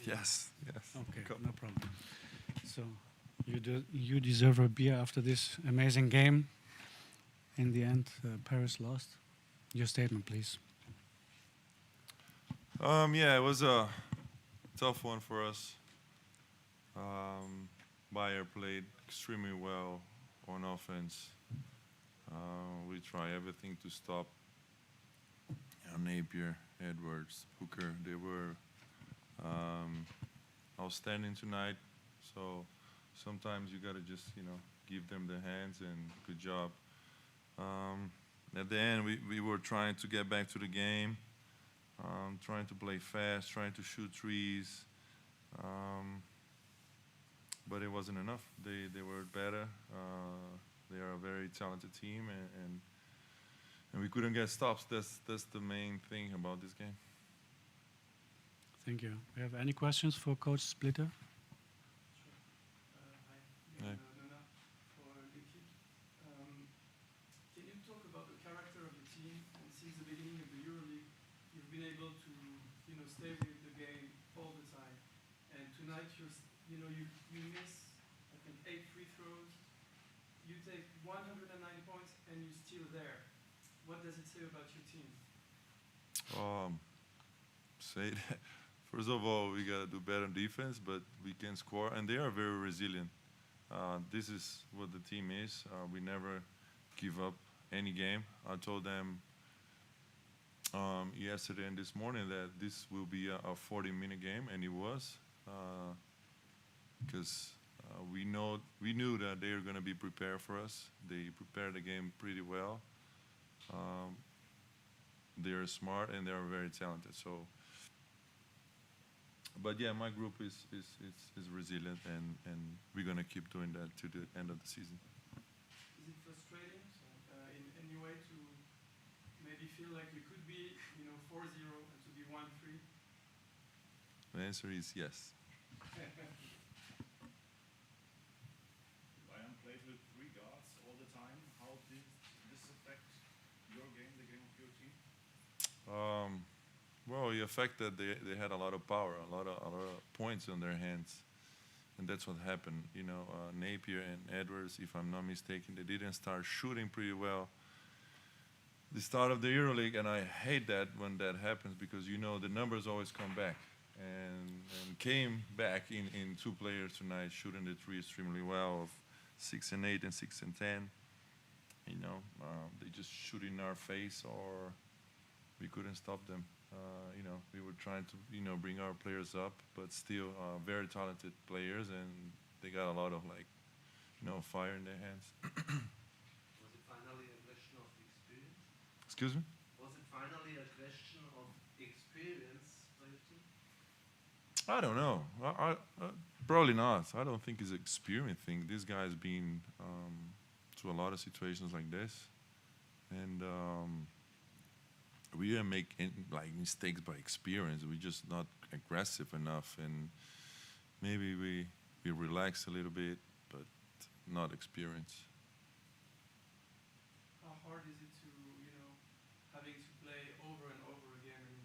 Yes, yes. Okay, Cup. no problem. So you deserve a beer after this amazing game. In the end, Paris lost. Your statement, please. Yeah, it was a tough one for us. Bayer played extremely well on offense. We try everything to stop Napier, Edwards, Hooker. They were outstanding tonight. So sometimes you gotta just give them the hands and good job. At the end, we were trying to get back to the game, trying to play fast, trying to shoot threes, but it wasn't enough. They were better. They are a very talented team, and we couldn't get stops. That's the main thing about this game. Thank you. We have any questions for Coach Splitter? Hi, Hi. Nana for Liquid. Can you talk about the character of the team? And since the beginning of the EuroLeague, you've been able to, stay with the game all the time. And tonight, you miss, I think, 8 free throws. You take 109 points, and you're still there. What does it say about your team? Say that. First of all, we gotta do better on defense, but we can score, and they are very resilient. This is what the team is. We never give up any game. I told them yesterday and this morning that this will be a 40-minute game, and it was, because we knew that they are going to be prepared for us. They prepared the game pretty well. They are smart and they are very talented. So, but yeah, my group is resilient, and we're going to keep doing that to the end of the season. Is it frustrating in any way to maybe feel like you could be, 4-0 and to be 1-3? The answer is yes. Bayern played with 3 guards all the time. How did this affect your game, the game of your team? Well, it affected. They had a lot of power, a lot of points on their hands, and that's what happened. Napier and Edwards, if I'm not mistaken, they didn't start shooting pretty well. The start of the EuroLeague, and I hate that when that happens because the numbers always come back, and came back in 2 players tonight shooting the three extremely well of 6 and 8 and 6 and 10. They just shoot in our face, or we couldn't stop them. We were trying to bring our players up, but still very talented players, and they got a lot of fire in their hands. Was it finally a question of experience? Excuse me? Was it finally a question of experience for your team? I don't know. I probably not. I don't think it's an experience thing. This guy's been to a lot of situations like this, and we didn't make mistakes by experience. We're just not aggressive enough, and maybe we relax a little bit, but not experience. How hard is it to, having to play over and over again, and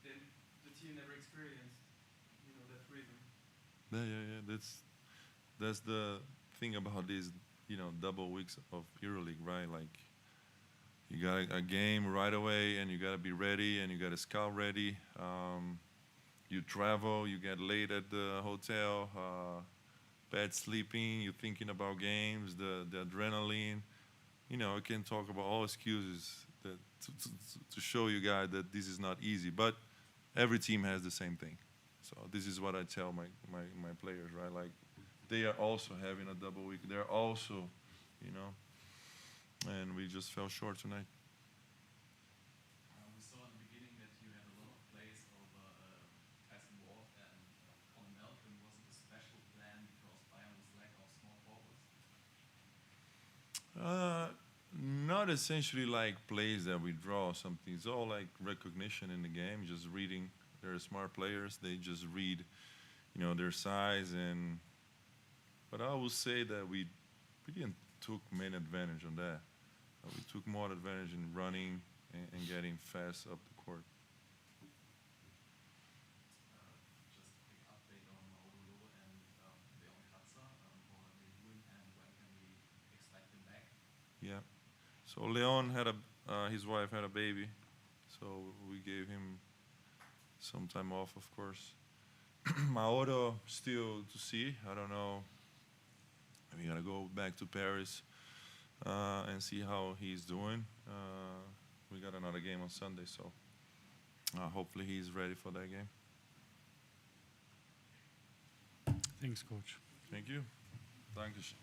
then the team never experienced, that rhythm? Yeah. That's the thing about these, double weeks of EuroLeague, right? Like, you got a game right away, and you got to be ready, and you got to scout ready. You travel, you get late at the hotel, bad sleeping, you're thinking about games, the adrenaline. I can talk about all excuses to show you guys that this is not easy, but every team has the same thing. So this is what I tell my players, right? Like, they are also having a double week. They're also, and we just fell short tonight. We saw in the beginning that you had a lot of plays over Tyson Ward and Colin Malcolm. Was it a special plan because Bayern was lack of small forwards? Not essentially like plays that we draw or something. It's all like recognition in the game, just reading. They're smart players. They just read, their size. But I will say that we didn't took main advantage on that. We took more advantage in running and getting fast up the court. Just to pick up So Leon had his wife had a baby, so we gave him some time off, of course. Mauro still to see. I don't know. We gotta go back to Paris and see how he's doing. We got another game on Sunday, so hopefully he's ready for that game. Thanks, coach. Thank you. Dankeschön.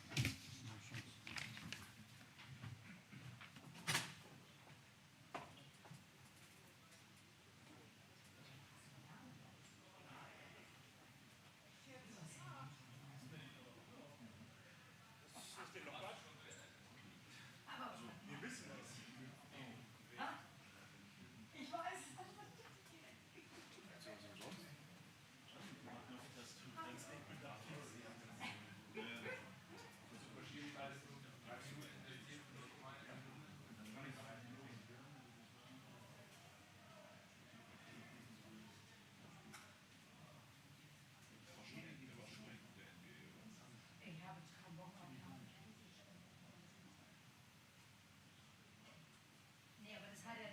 Nee, aber das hat ja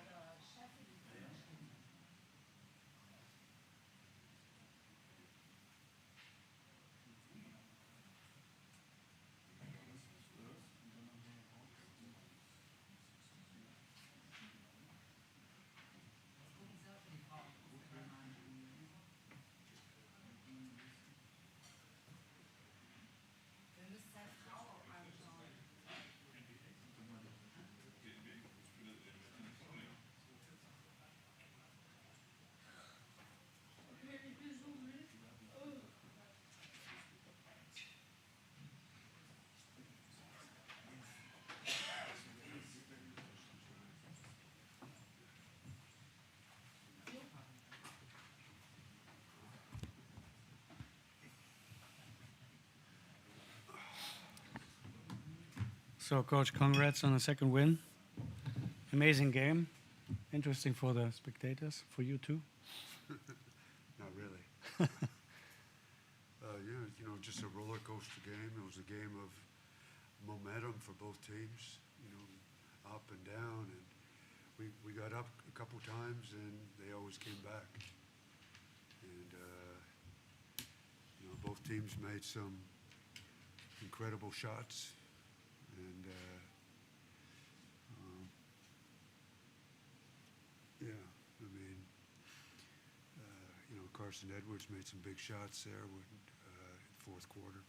der Chef geschrieben. Wir müssen seine Frau auch anschauen. Ich bin so müde. So, coach, congrats on the second win. Amazing game. Interesting for the spectators, for you too. Not really. Yeah, you know, just a roller coaster game. It was a game of momentum for both teams, you know, up and down. And we got up a couple times and they always came back. And, you know, both teams made some incredible shots. And, yeah, I mean, you know, Carson Edwards made some big shots there with fourth quarter.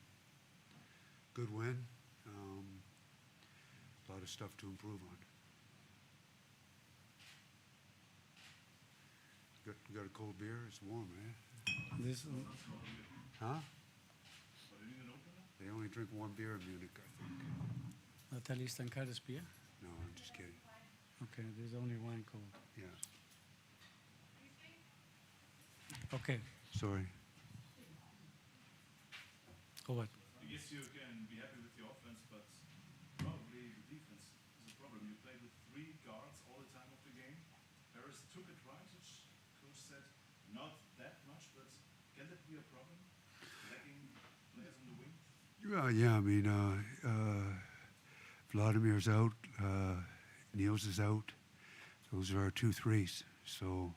Good win. A lot of stuff to improve on. You got a cold beer? It's warm, eh? This, Huh? They only drink one beer in Munich, I think. Natalie, ist ein kaltes Bier? No, I'm just kidding. Okay, there's only wine cold. Yeah. Okay, Sorry. Robert. I guess you can be happy with your offense, but probably the defense is a problem. You played with three guards all the time of the game. Paris took advantage. Coach said not that much, but can that be a problem? Lacking players on the wing? Yeah, I mean, Vladimir's out, Niels is out. Those are our 2 threes. So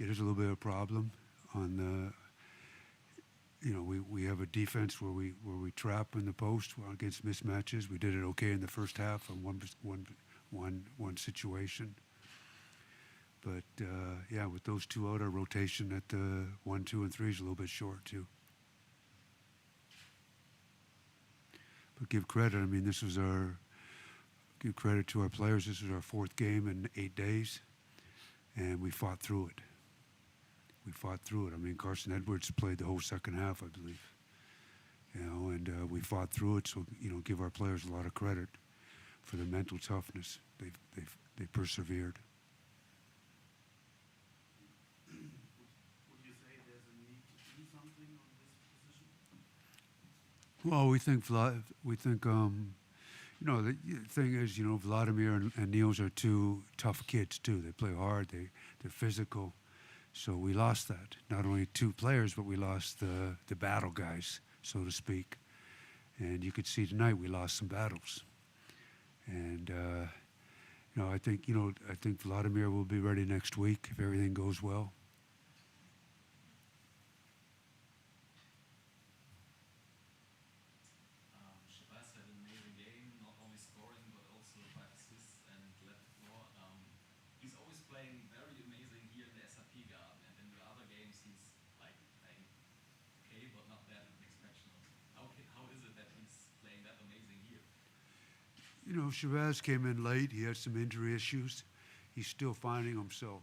it is a little bit of a problem on the. You know, we have a defense where we trap in the post against mismatches. We did it okay in the first half on one situation. But yeah, with those 2 out, our rotation at the 1, 2, and 3 is a little bit short too. But give credit. I mean, give credit to our players. This is our 4th game in 8 days, and we fought through it. I mean, Carson Edwards played the whole second half, I believe. You know, and we fought through it. So, you know, give our players a lot of credit for the mental toughness. They persevered. Would you say there's a need to do something on this position? Well, we think you know, the thing is, you know, Vladimir and Niels are 2 tough kids too. They play hard. They're physical. So we lost that. Not only 2 players, but we lost the battle guys, so to speak. And you could see tonight we lost some battles. And I think Vladimir will be ready next week if everything goes well. Shabazz had an amazing game, not only scoring but also 5 assists and led the floor. He's always playing very amazing here in the SAP Garden, and in the other games he's like playing okay but not that exceptional. How is it that he's playing that amazing here? Shabazz came in late. He had some injury issues. He's still finding himself.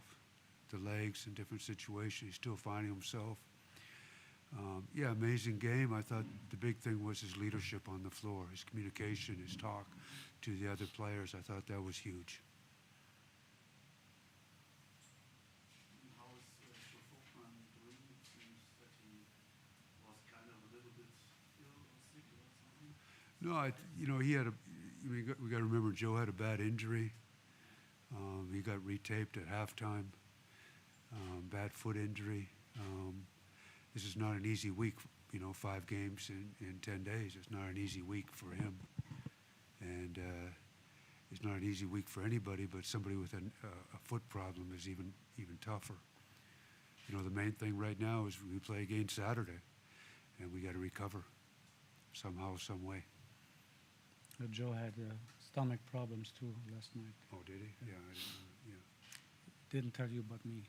The legs in different situations. He's still finding himself. Amazing game. I thought the big thing was his leadership on the floor, his communication, his talk to the other players. I thought that was huge. How is Vogtmann doing? It seems that he was kind of a little bit ill or sick or something. No, he had we got to remember Joe had a bad injury. He got retaped at halftime. Bad foot injury. This is not an easy week. 5 games in 10 days. It's not an easy week for him, and it's not an easy week for anybody. But somebody with a foot problem is even tougher. The main thing right now is we play again Saturday, and we got to recover somehow, some way. Joe had stomach problems too last night. Oh, did he? Yeah, I didn't know. Yeah. Didn't tell you but me.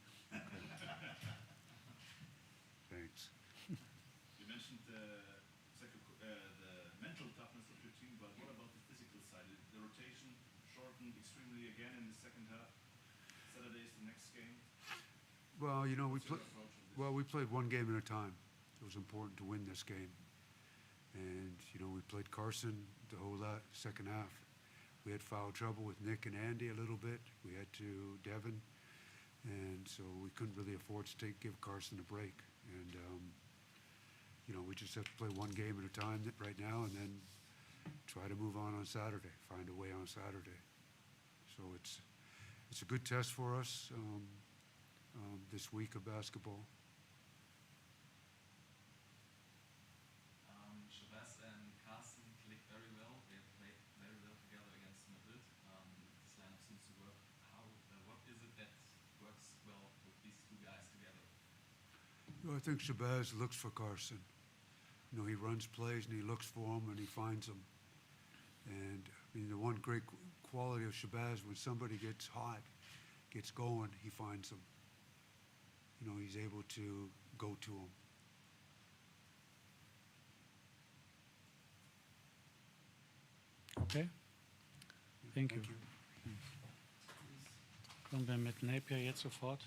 Thanks. You mentioned the mental toughness of your team, but what about the physical side? The rotation shortened extremely again in the second half. Saturday is the next game. Well, we What's your played. approach on this? Well, we played one game at a time. It was important to win this game, and we played Carson the whole second half. We had foul trouble with Nick and Andy a little bit. We had to Devin, and so we couldn't really afford to give Carson a break. And we just have to play one game at a time right now, and then try to move on Saturday. Find a way on Saturday. So it's a good test for us this week of basketball. Shabazz and Carsten clicked very well. They have played very well together against Madrid. This lineup seems to work. What is it that works well with these two guys together? I think Shabazz looks for Carson. He runs plays and he looks for him and he finds them. And the one great quality of Shabazz, when somebody gets hot, gets going, he finds them. He's able to go to them. Okay. Thank you. Kommen wir mit Napier jetzt sofort.